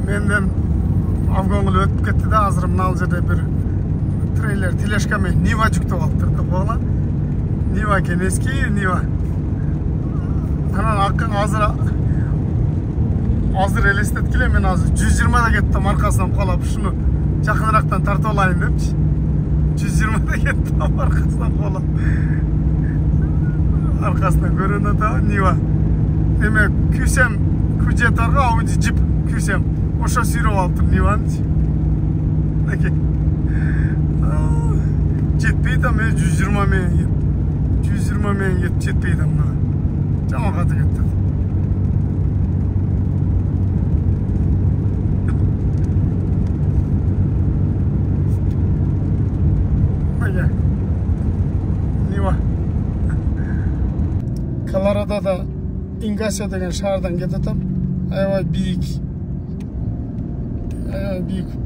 Menden avgongul ötüp ketdi da azыр mына жерде bir трейлер тележка менен Нива жүктөп алыптыр да буга. Нива экен, эски Нива. Анан азыр элестеткиле, мен азыр 120 кеттим аркасынан колап, ушуну жакыныраактан тартып алайын депчи. 120 кеттим аркасынан колап. Аркасынан көрүнөт да Нива. Демек күйсем күжеторго Audi Jeep күйсем ошо сүйрөп алыптыр Ниваны. Жетпейт да, мен 120 менен кет. 120 менен кет жетпейт да мына. Жаман каты кетти. Нива. Колорадода Ингасио деген шаардан кететем. Аябай бийик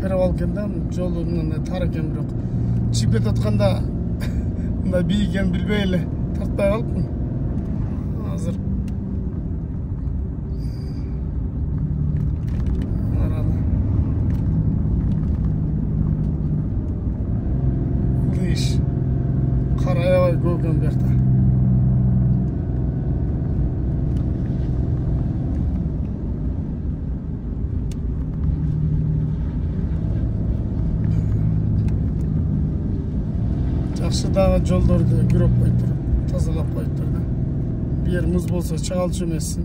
перевал экен да, жолу мындай тар экен, бирок чип этип атканда мындай бийик экенин билбей эле тартпай калыпмын. Азыр лиш кар аябай көп экен бuyakta. Жакшы дагы жолдорду күрөп коюптур, тазалап коюптур да. Бу жер муз болсо чыгалчу эмесин.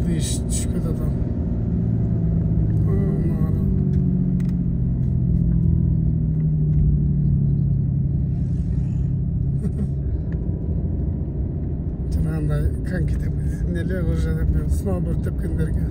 Лиш түшкөт адам. Жанагындай коньки деп, неле уже деп, сноуборд тепкендерге.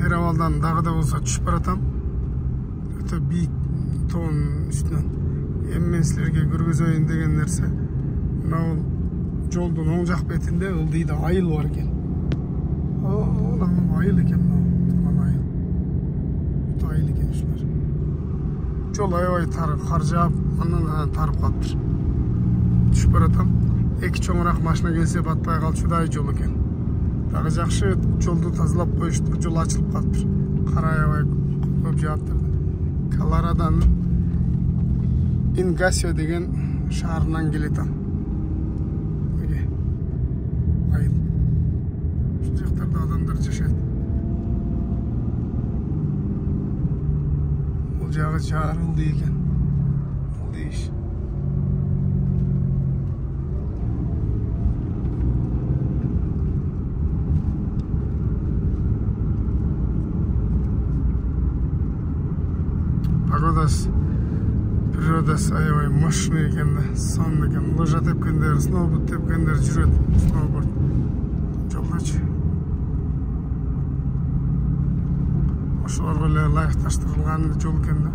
Перевалдан дагы да болсо түшүп баратам. Өтө бийик тоонун үстүнөн. Эми мен силерге көргөзөйүн деген нерсе, мына жолдун оң жак бетинде ылдыйда айыл бар экен. Айыл экен мына. Айыл экен ушулар. Жол аябай тар, кар жаап Андан тарып калыптыр. Түшүп баратам. Эки чоңураак машина келсе батпай калчудай жол экен. Дагы жакшы жолду тазалап коюштур, жол ачылып калыптыр. Кара аябай көп жаптыр. Колорадонун Ингасио деген шаарынан келетам. Айыл. Ушул жактарда адамдар жашайт. Бул жагы жарылды экен. Бул дейиш. Природасы аябай мощный экен да, сонун экен. Лыжа тепкендер, сноуборд тепкендер жүрөт. Сноуборд жолдочу. Ошолорго эле ылайыкташтырылган жол экен да.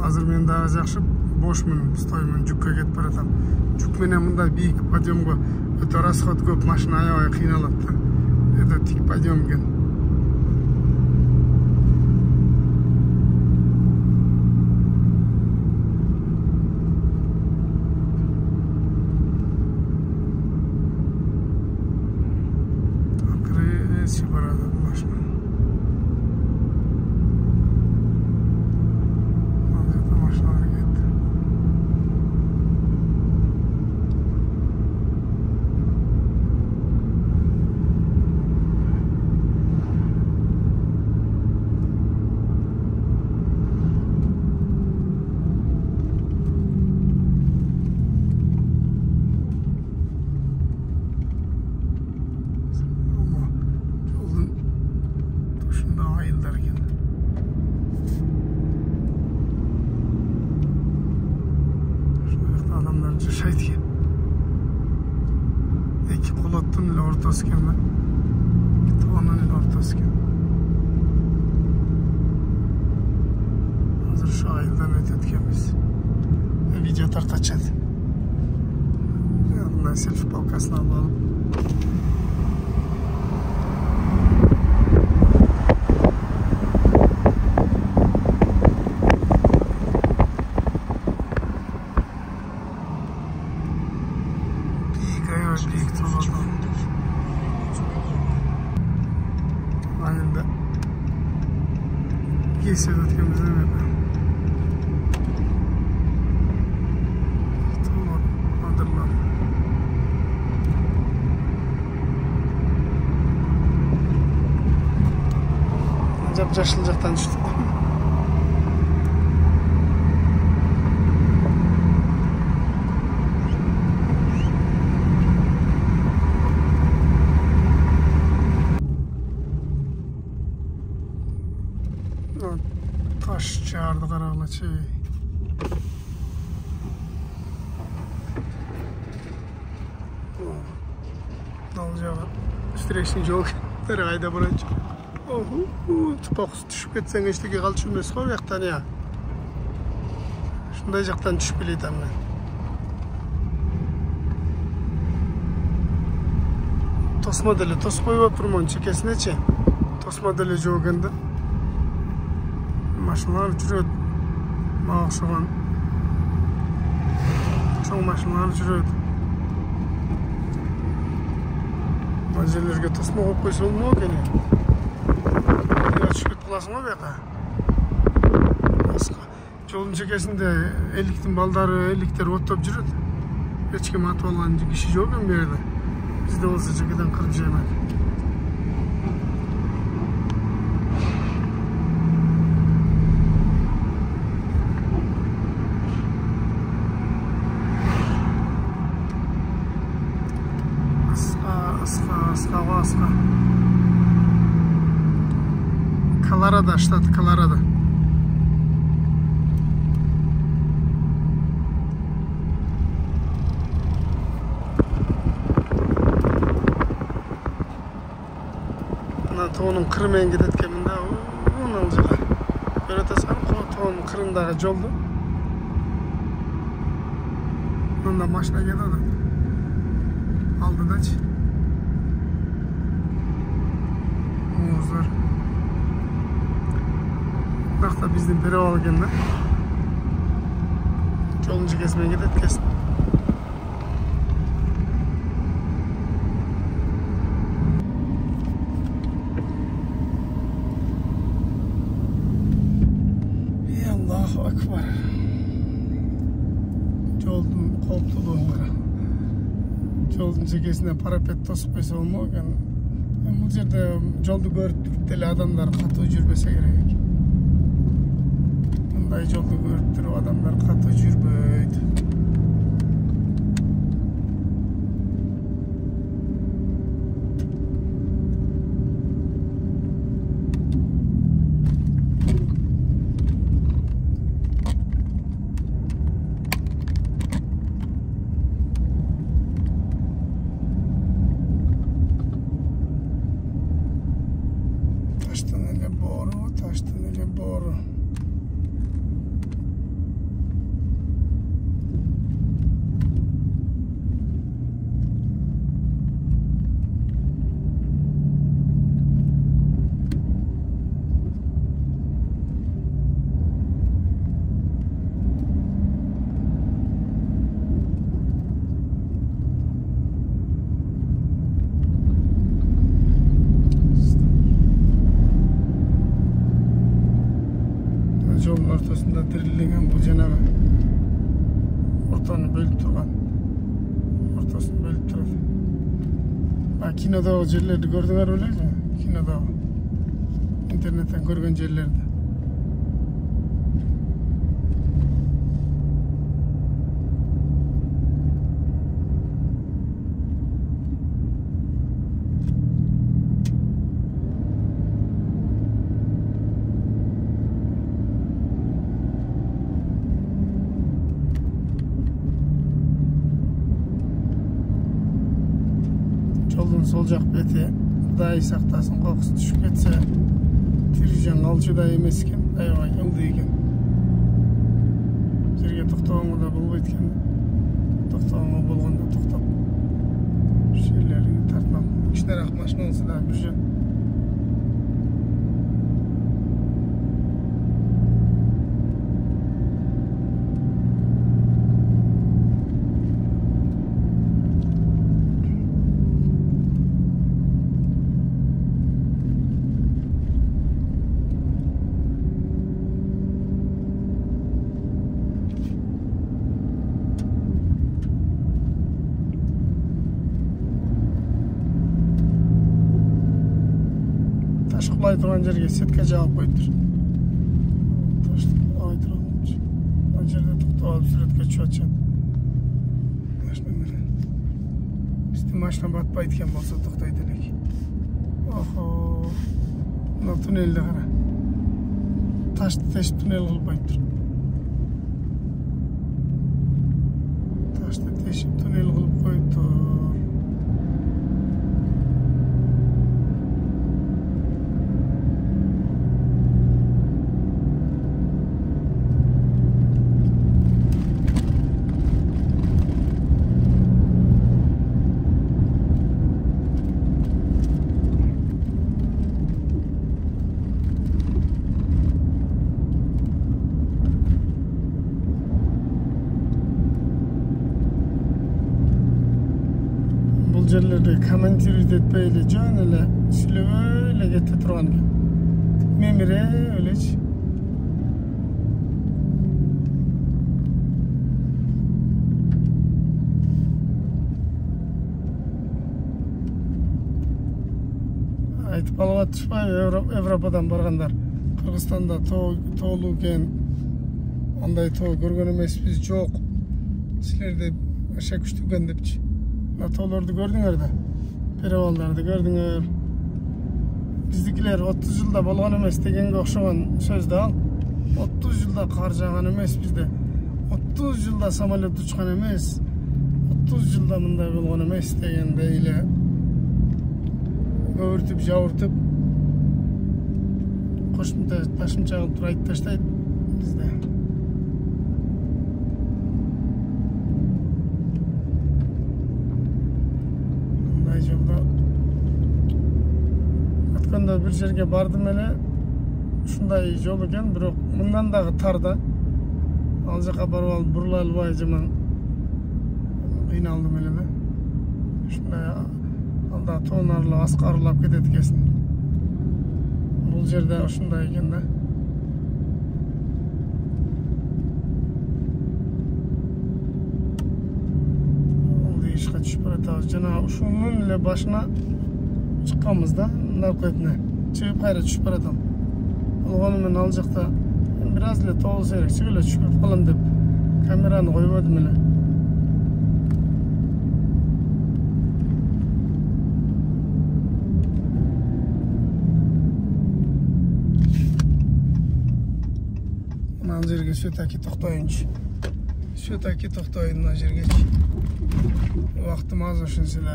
Азыр мен дагы жакшы бошмун, стоймун, жүккө кетип баратам. Жүк менен мындай бийик подъемго өтө расход көп, машина аябай кыйналат да. Это тик подъем экен. Эки кулоттун эле ортосу экен да. Тоонун эле ортосу экен. Азыр ушу айылдан өтөт экенбиз. Видео тартачат. Мына селфи палкасын алып алып. Ayında geçiyor ötkümüzde mi? Tamam, adırlar. Acaba yaşılacaktan düştük. Taş çağırdı karagılaçı. Dalacağı üstüreşin жол тері қайда баранчы. Тұпақ түшіп кетсең ештеге қалшы емес қой яқтан я. Шындай жақтан түшіп келетем мен. Тосма деле тоспой өпірмон чекесіне че. Тосма деле жоқ енді. Машиналар жүрөт. Мага окшогон чоң машиналар жүрөт. Мына жерлерге тосма коюп койсо болмок экен. Түшүп каласың го бияка. Жолдун чекесинде эликтин балдары, эликтер оттоп жүрөт. Эч ким атып алган киши жок экен бу жерде. Бизде болсо чекеден кырып жеймек. Аска. Колорадо, штат Колорадо. Мына тоонун кыры менен кетет экенмин да. Ал жака. Көрөт атасың, тоонун кырындагы жолду. Мында машина келет. Алдыдачы. Nakta bizden Perewal eкен da. Жолдун чекесине кетет экенсиң. Allahu akbar. Жолдун кооптуулугун кара. Жолдун чекесине парапет тосуп койсо болмок экен. Бул жерде жолду көрүп туруп деле адамдар катуу жүрбөсө керек. Мындай жолду көрүп туруп адамдар катуу жүрбөйт. Таштан эле боору. Жолдун ортосунда тирилген бул жанагы ортону бөлүп турган. Ортосун бөлүп турат. Кинодогу жерлерди көрдүңөр белеби? Кинодогу. Интернеттен көргөн жерлерди. Жолдун сол жак бети Кудай сактасын кокусу түшүп кетсе, тирижан калчудай эмес экен, аябай ылдый экен. Жерге токтогонго да болбойт экен. Токтогонго болгондо токтоп бир жерлерге тартмак. Кичинераак машина болсо да бир жөн. Кулай турган жерге сетка жаап коюптур. Таш кулай турган. Ал жерде токтоп алып сүрөткө чыгып атышат. Машина менен. Биздин машина батпайт экен болсо токтойт элек. Охо. Мына туннелди кара. Ташты тешип туннел кылып коюптур. Ташты тешип туннел кылып коюптур. Жерлерде комментировать этпей эле жөн эле сүйлөбөй эле кете турган экен. Мемире элечи. Айтып алып атышпайбы Европадан баргандар. Кыргызстанда тоолуу экен. Андай тоо көргөн эмеспиз, жок. Силерде аша күчтүү экен депчи. Тоолорду көрдүңөр да, перевалдарды көрдүңөр. Биздикилер 30 жылда болгон эмес дегенге окшогон сөз да ал. 30 жылда кар жааган эмес бизде. 30 жылда самолет учкан эмес. 30 жылда мындай болгон эмес дегендей эле көбүртүп жабыртып кошумча кылып айтып таштайт бизде. Жолда атканда бир жерге бардым эле, ушундай жол экен, бирок мындан дагы тар да. Ал жака барып алып бурула албай жаман кыйналдым эле да. Ушундай алда тоонарлап аскарылап кетет экенсиң. Бул жерде ушундай экен да. Ишке түшүп баратабыз. Жана ушунун эле башына чыкканбыз да, наркетине. Чыгып кайра түшүп баратам. Болгону мен ал жакта бир аз эле тоолуса керек, чыгып эле түшүп калам деп камераны койбодум эле. Мына жерге все-таки токтоюнчу. Все-таки токтоюн мына жергечи. Вактым аз ошентсе эле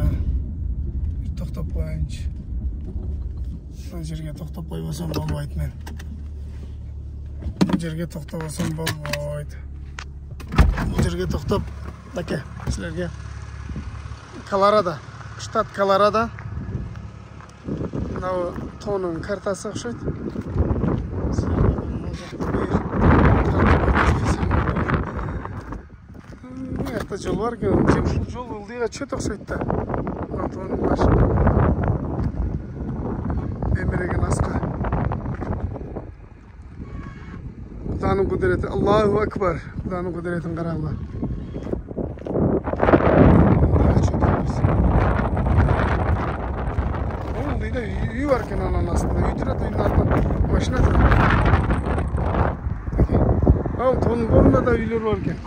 токтоп коеюнчу. Мына жерге токтоп койбосом болбойт мен. Бул жерге токтобосом болбойт. Бул жерге токтоп, аке, силерге Колорадо, штат Колорадо. Мына тоонун картасы окшойт. Мына жол бар экен, ушул жол ылдыйга чөт окшойт да. Мына тоонун башы. Эмереген аска. Куданын кудурети, Аллаху акбар. Куданын кудуретин карагыла. Ылдыйда үй бар экен анын астында. Үй турат, үйдүн артынан машина турат. Ал тоонун борунда да үйлөр бар экен.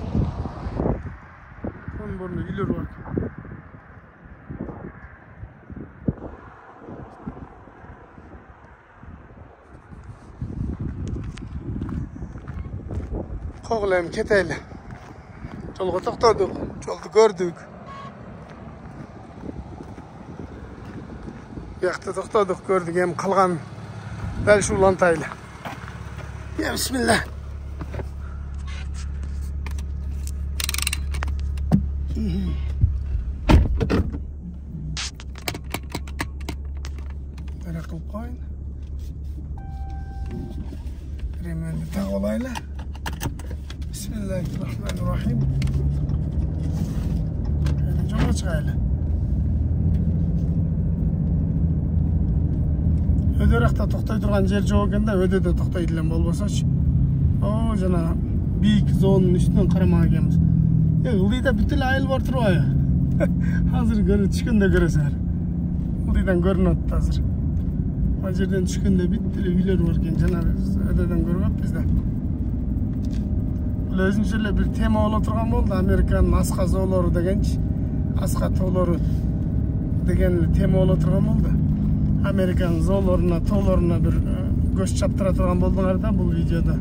Тоонун борунда үйлөр бар экен. Koğulayım keteyle. Jolga toktaduk, joldu gördük. Buyakta toktaduk, gördük, hem kalgan dal şu lantayla. Ya bismillah. Dara kılıp koyun. Kremlerini tak olayla. Bismillahirrahmanirrahim. Jola çıkayla. Ödörökte toktay turgan jer jok eкен да, ödöde toktaydı элем болбосочу. О, жана бийик зонунун үстүнөн карамак экенбиз. Ылдыйда бүт эле айыл бар турбайбы? Азыр көрүп түшкөндө көрөсүңөр. Ылдыйдан көрүнүп атты азыр. Ал жерден түшкөндө бүт эле үйлөр бар экен, жана öдөдөн көрбөппүз да. Өзүнчө эле бир тема боло турган болду. Американын аска зоолору дегенчи, аска тоолору деген тема боло турган болду. Amerikanın zooloruna, tooloruna bir göz çaptıra turgan bolduңар да бул видеода.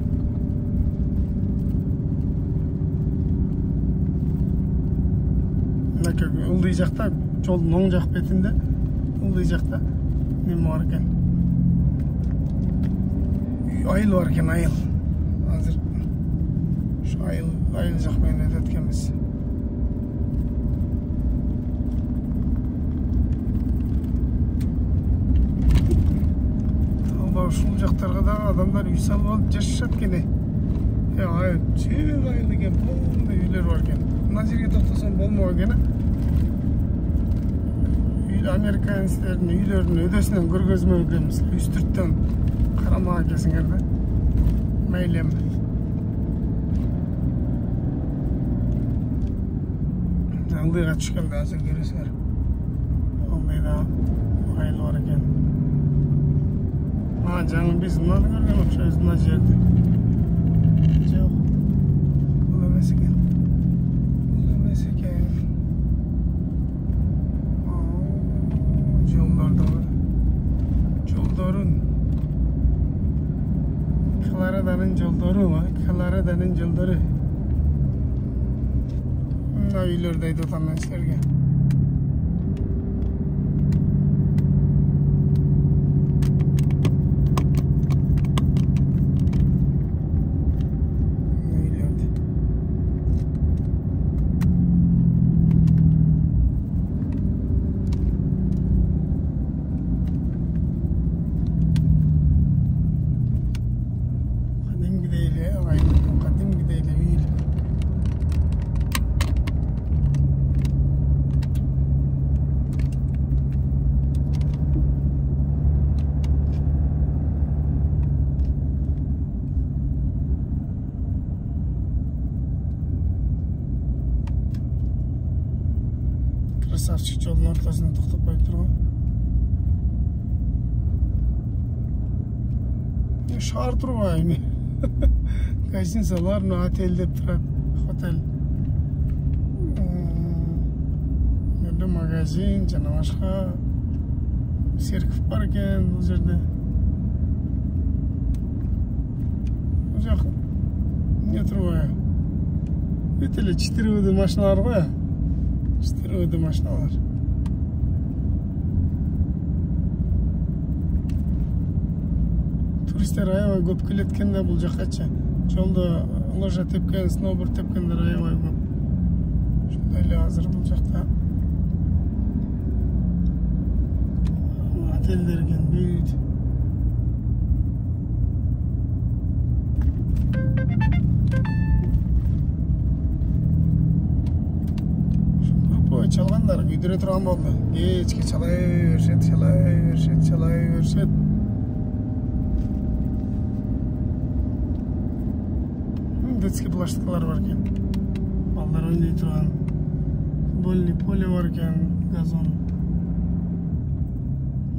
Мынакей ылдый жакта, жолдун оң жак бетинде, ылдый жакта неме бар экен. Айыл бар экен, айыл. Азыр şu ayıl жак менен өтөт экенбиз. Ушул жактарга да адамдар үй салып алып жашашат экен. Айыл, чыйын айыл экен, полный үйлөр бар экен. Мына жерге токтосом болмок экен. Американецтердин үйлөрүнүн өдөсүнөн көргөзмө экенбиз. Үстүрттөн карамак экенсиңер да. Мейлем. Ылдыйга түшкөндө азыр көрөсүңөр. Ылдыйда айыл бар экен. Canım biz bunları görmüyor musunuz? Mına жерде. Жоқ. Бұл емес екен. Бұл емес екен. Жолдорун. Кolorado'nun жолдору ма? Кolorado'nun жолдору. Мына үйлөрдү айтып атам мен силерге. ағайын кәдімгідей эле үй. Красавчик жолдун ортосунда токтоп коюп турган. Шаар турбайбы эми. Гостиницалар, отель деп турат, хотель. Жерде магазин жана башка церковь бар экен бул жерде. Бул жак эмне турбайбы? Бүт эле 4 машиналар го. 4 машиналар. Туристтер аябай көп келет экен да бул жаккачы. Жолдо лыжа тепкен, сноуборд тепкендер аябай көп. Ошондой эле азыр бул жакта отельдер экен бүт. Çalгандар күйдүрө турган болду. Кечке çalay беришет. Детский площадкалар бар экен. Балдар ойной турган. Футбольный поле бар экен, газон.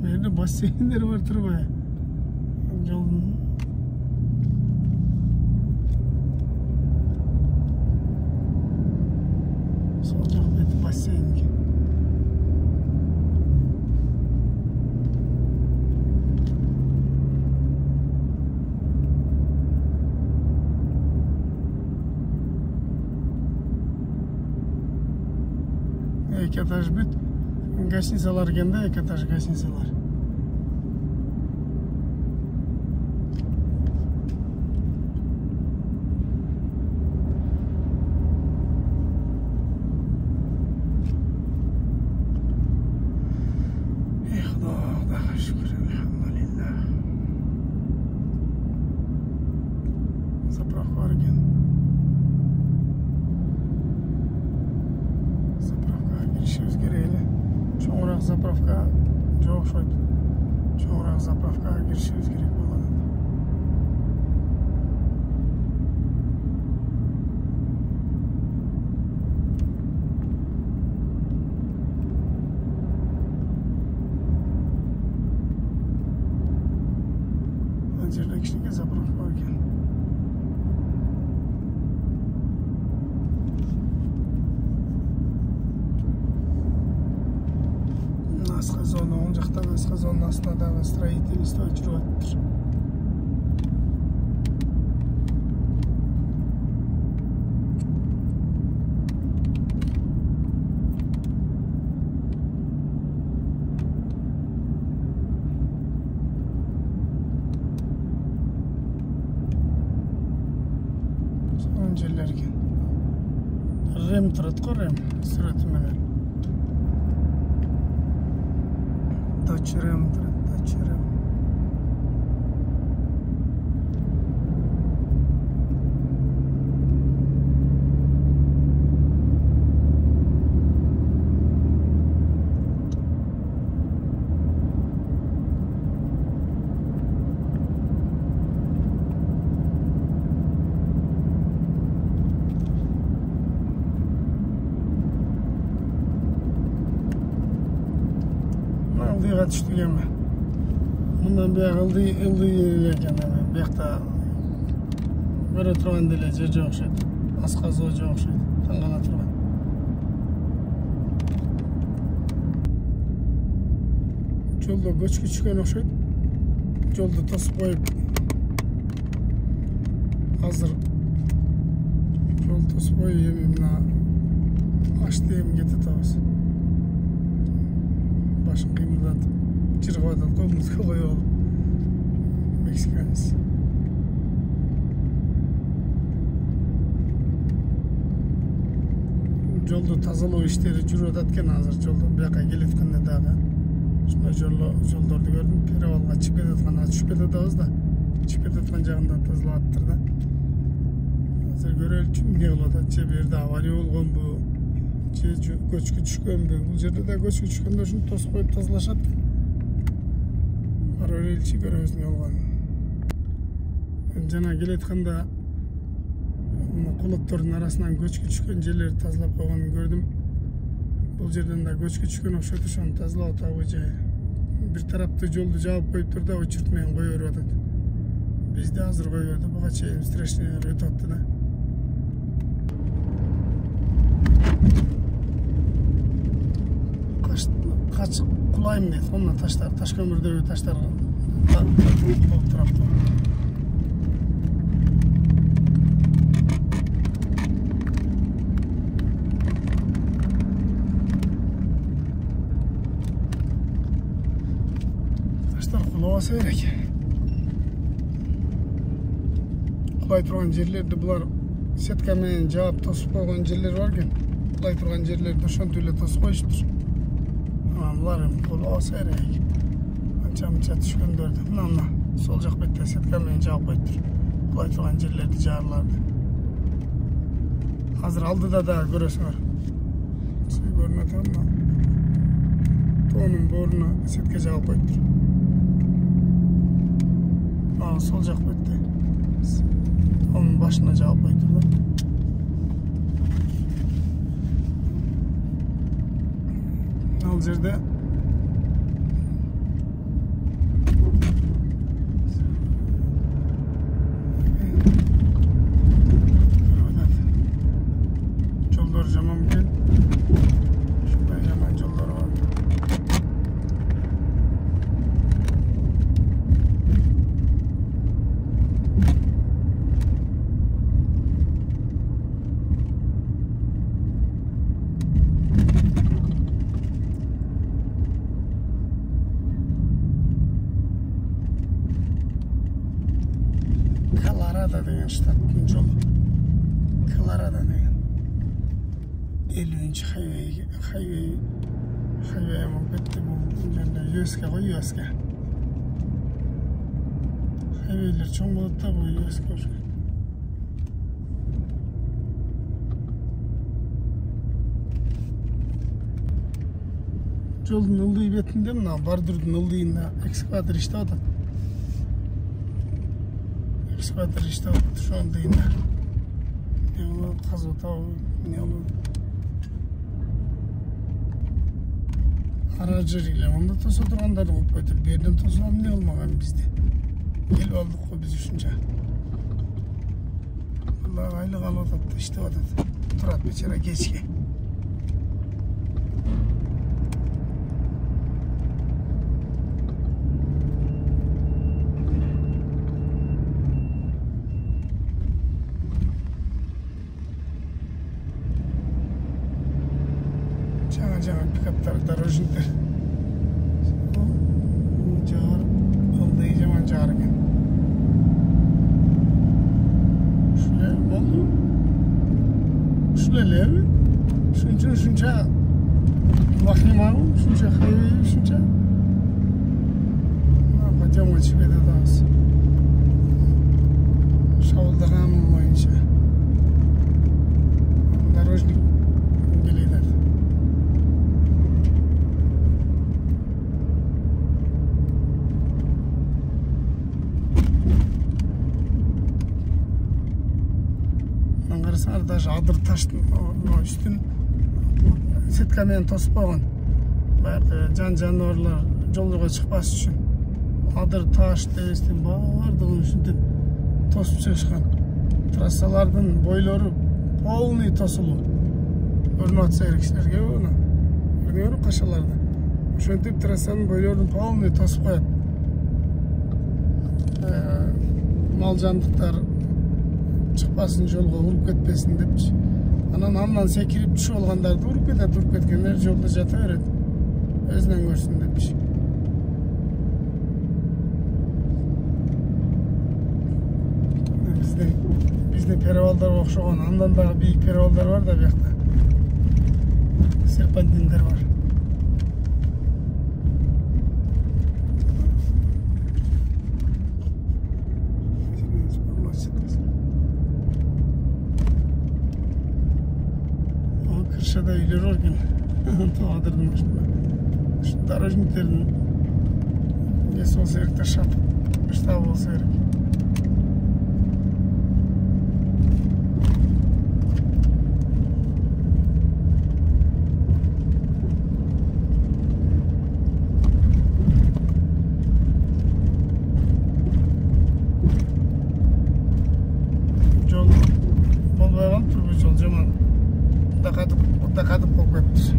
Жерде бассейндер бар турбайбы? Жолдун сол жак бети бассейнге. Эки этаж бүт гостиницалар экен да, эки этаж гостиницалар. Заправка бар экен. Заправкага киришибиз керек эле. Чоңураак заправка жок окшойт. Чоңураак заправкага киришибиз керек болот. Ана жерде кичине заправка бар экен. Асказон, оң жақтан Асказонун астына дагы строительство жүрүп атыптыр. Сонун жерлер экен. Рем турат го, Рем сүрөтү менен. Дочерем. Ылдыйга түштүк эми. Мындан бияк ылдый эле экен эми. Биякта көрө турган деле жер жок окшойт. Асказоо жок окшойт. Таң кала турган. Жолдо көчкү түшкөн окшойт. Жолду тосуп коюп. Азыр жол тосуп коюп эми мына ашты эми кетип атабыз. Башын кыймылдатып, чыргап атат, колубузга коюп алып. Мексиканец. Жолду тазалоо иштери жүрүп атат экен азыр. Жолдо бияка келеткенде дагы ушундай жолдорду көрдүм. Перевалга чыгып кетаткан, түшүп кетебиз да. Чыгып кетаткан жагында тазалап атыптыр да. көрөлүчү эмне кылып атат, же бул жерде авария болгонбу, же көчкү түшкөнбү? Бул жерде да көчкү түшкөндө ушуну тосуп коюп тазалашат. Барып көрөлүчү, көрөбүз эмне болгонун. Жана келатканда колоттордун арасынан көчкү түшкөн жерлерди тазалап койгонун көрдүм. Бул жерден да көчкү түшкөн окшойт, ошону тазалап атабы же бир тарапты жолду жаап коюптур да очурт менен кое берип атат. Бизде азыр кое берди, буга чейин встречныйлар өтүп атты да. Качып кулайм дейт, мына таштар, таш көмүрдөгү таштар кулап тураптыр. Таштар кулабаса керек. Кулай турган жерлерди булар сетка менен жаап тосуп койгон жерлер бар экен. Кулай турган жерлерди ошентип эле тосуп коюштур. Булар кулабаса керек. Анча-мынча түшкөндөрдү. Мына сол жак бетте сетка менен жаап коюптур. Кулай турган жерлерди жаарларды. Азыр алдыда да көрөсүңөр. Көрүнүп атабы? Тоонун боруна сетка жаап коюптур. Сол жак бетте. Onun başına cevap koydular. Al yerde yollar zaman bugün şurada hemen yollar var. Colorado деген штаттын жолу. Colorado деген 50-нчи хайвей болуп кетти. Бул жерде US'га кой, US'га. Хайвейлер чоң болот да, бул US'га болуш керек. Жолдун ылдый бетинде, мына бордюрдун ылдыйында экскаватор иштеп атат. Экскаватор иштеп атат, ошонун ылдыйында. Казып атабы, эмне болот? Ара жер эле мында тосо тургандарды коюп койтур. Бу жерден тосуп эмне кылмаган бизде? Келип алдык го биз ушунча. Алла айлык алып атат, иштеп атат. Турат бечара кечке. Жаңа пикаптар, дорожниктер. Жар, ылдый жаман жар экен. Ушуле болду. Ушуле элеби? Ушунча вахимабы, ушунча хайвей, ушунча. Пойдем к тебе дадабыз. Шабылдаган боюнча. Дорожник келейдер. Карасаңар, даже адыр таштын үстүн сетка менен тосуп койгон. Баягы жаныбарлар жолго чыкпаш үчүн адыр таш дебестен баардыгын ушинтип тосуп чыгышкан. Трассалардын бойлору полный тосулуу. Көрүнүп атса керек силерге буну. Көрүңөр кашаларды. Ошентип трассанын бойлорун полный тосуп коет. Мал жандыктар чыкпасын, жолго уруп кетпесин депчи. Андан секирип түшүп алгандарды уруп кеткендер жолдо жата берет. Өзүнөн көрсүн депчи. Бизде перевалдар окшогон, андан дагы бийик перевалдар бар да биякта. Серпантиндер бар. Крышада үйлер бар екен. Тоғадырдың машина. Дорожниктердің несі болса керек, шапып штабы болса керек. Дақатып болып кетті.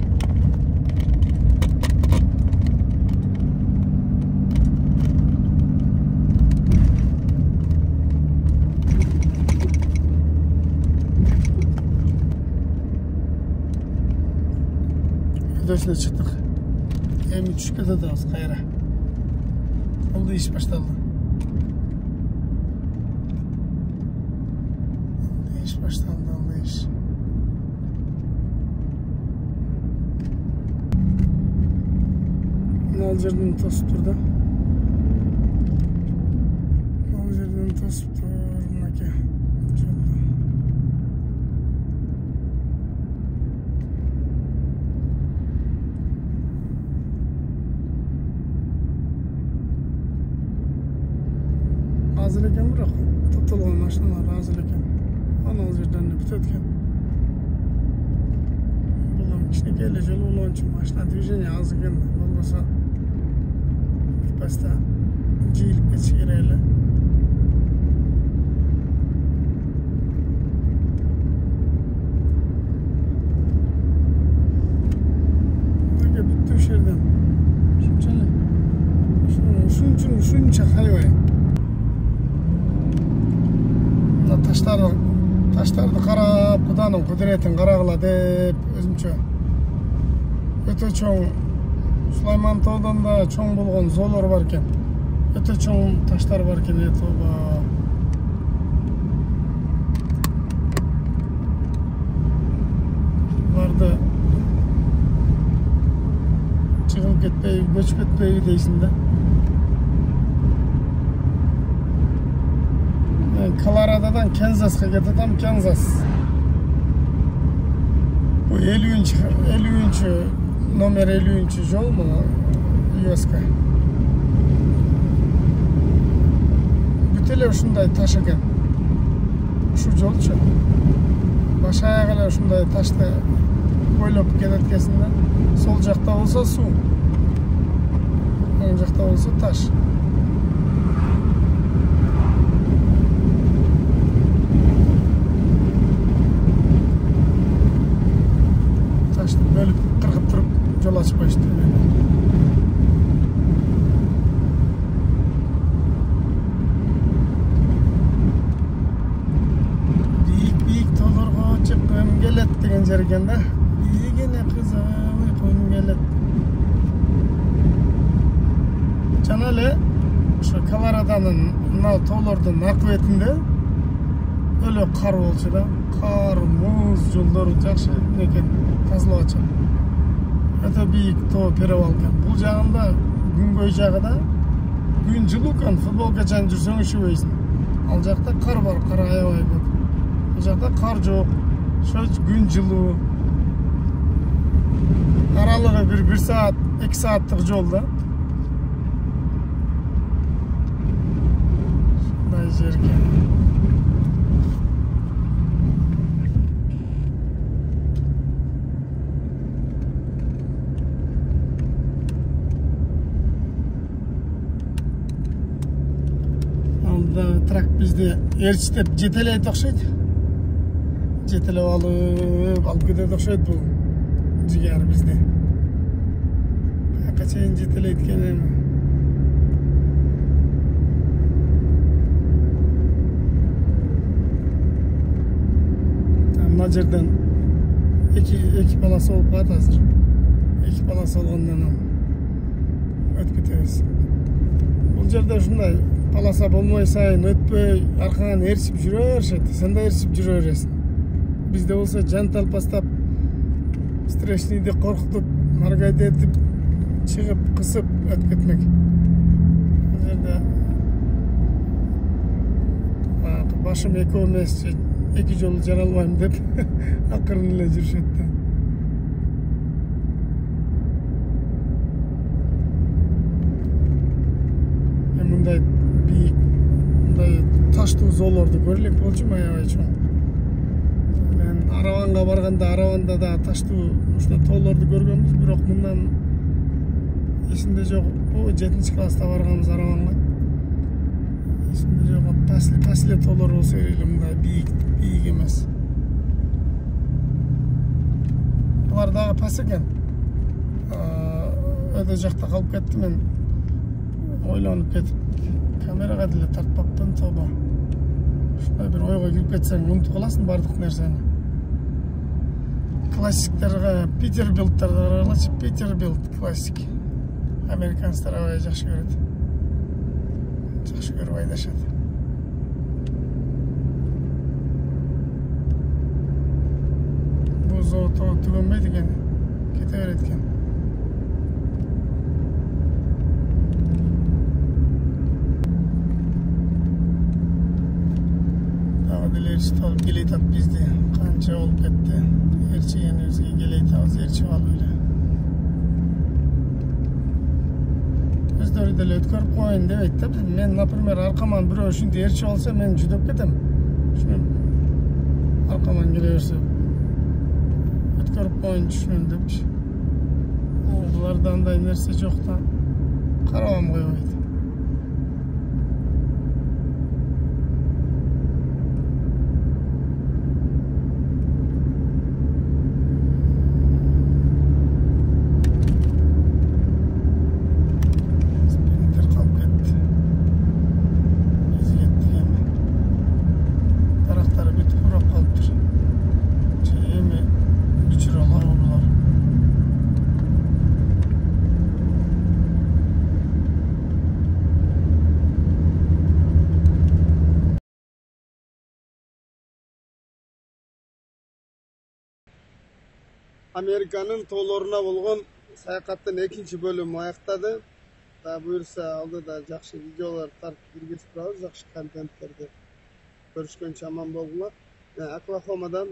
Өтесіне шықтық. Эми түшіп кетеді қайра. Олды еш башталды. Олды еш. Al жерден тосып тұрды. Al жерден тосып тұр, мынаке. Азыр екен бірақ, топталған машиналар азыр екен. Ал жерден бітеді екен. Бұл кішкентай жол болған үшін машина движение аз екен. Болмаса Basta cilik geçireyle. Nega bitti o yerden. Şunca hayvay. Taşlardı qarab, Құданың құдіретін қарағыла деп өзімше. Өте чоң Сулайман таудан да чоң болған золор бар екен. Өте чоң таштар бар екен. Бұларды шығып кетпей, көшіп кетпей дейсің да. Колорадодан Канзасқа кетедім, Канзас. Bu 50. Номер 50 жол mu? US'ка. Бүтеле ушундай таш экен. Ушу жолчу. Баш аяк эле ушундай ташты бойлоп кететкесин да. Сол жакта болсо суу. Оң жакта болсо таш. Ташты бөлүп кыргып туруп жол ачып коюшту. Бийик тоолорго чыккым келет деген жер экен да. Ийгене кызым уйкум келет. Жана эле ошо Колорадонун мына тоолордун акыбетинде өлө кар болчу да. Кар, муз, жолдору жакшы экен, тазалап ачам. Өтө бийик тоо перевалка. Бул жагында күнгөй жагында күн жылуу экен, футболка жаан жүрсөң üşүбөйсүң. Ал жакта кар бар, кар аябай көп. Бул жакта кар жок. Ошо күн жылуу. Аралыгы 1 саат, 2 сааттык жол да. Ушундай жерге. Трак bizde erçitep жетелейт окшойт. Жетелеп алып кетет окшойт бул жигер bizde. Кача чейин жетелейт экен. Мына жерден эки полоса болуп калат азыр. Эки полоса болгондон өтүп кетебиз. Бул жерде ушундай полоса болмой сайын өтпөй, аркаңан эрсип жүрө беришет. Сен да эрсип жүрө бересиң. Бизде болсо жантал бастап, встречныйды коркутуп, маргайдетип, чыгып, кысып өтүп кетмек. Бул жерде башым экөө эмес, эки жолу жара албайм деп акырын эле жүрүшөт да. мындай бийик мындай таштуу зоолорду көрө элек болчумун аябай чоң. Мен Араванга барганда Араванда да таштуу ушундай тоолорду көргөнбүз, бирок мындан эсимде жок. 7 класста барганбыз Араванга. Эсимде жок. Пасли тоолор болсо керек эле, мындай бийик эмес. Булар дагы пас экен. Өтө жакта калып кетти, мен ойлонуп кетип камерага деле тартпаптын, тоба. Ушундай бир ойго кирип кетсең, унутуп каласың бардык нерсени. Классиктерге Питербилдтерди карагылачы, Питербилд классик. Американецтер аябай жакшы көрөт. Жакшы көрүп айдашат. Бул зоо түгөнбөйт экен, кете берет экен. Erçi geleyt at bizde. Kança olup etti. Erçi yenizge geleyt ağız erçi al öyle. Özdörü de ötkörüp koyun deyit. Men, например, arkaman biri şimdi erçi olsa men jüdöp ketem. Şunu arkaman gele verse ötkörüp koyun düşünün demiş. Bulardan da nerse joktan karavam koymaydı. Amerika'nın tooloruna болгон саякаттын экинчи бөлүмү аяктады. Да буюрса алдыда жакшы видеолор тартып киргизип турабыз, жакшы контенттерди көрүшкөнчө аман болгула. Оклахомадан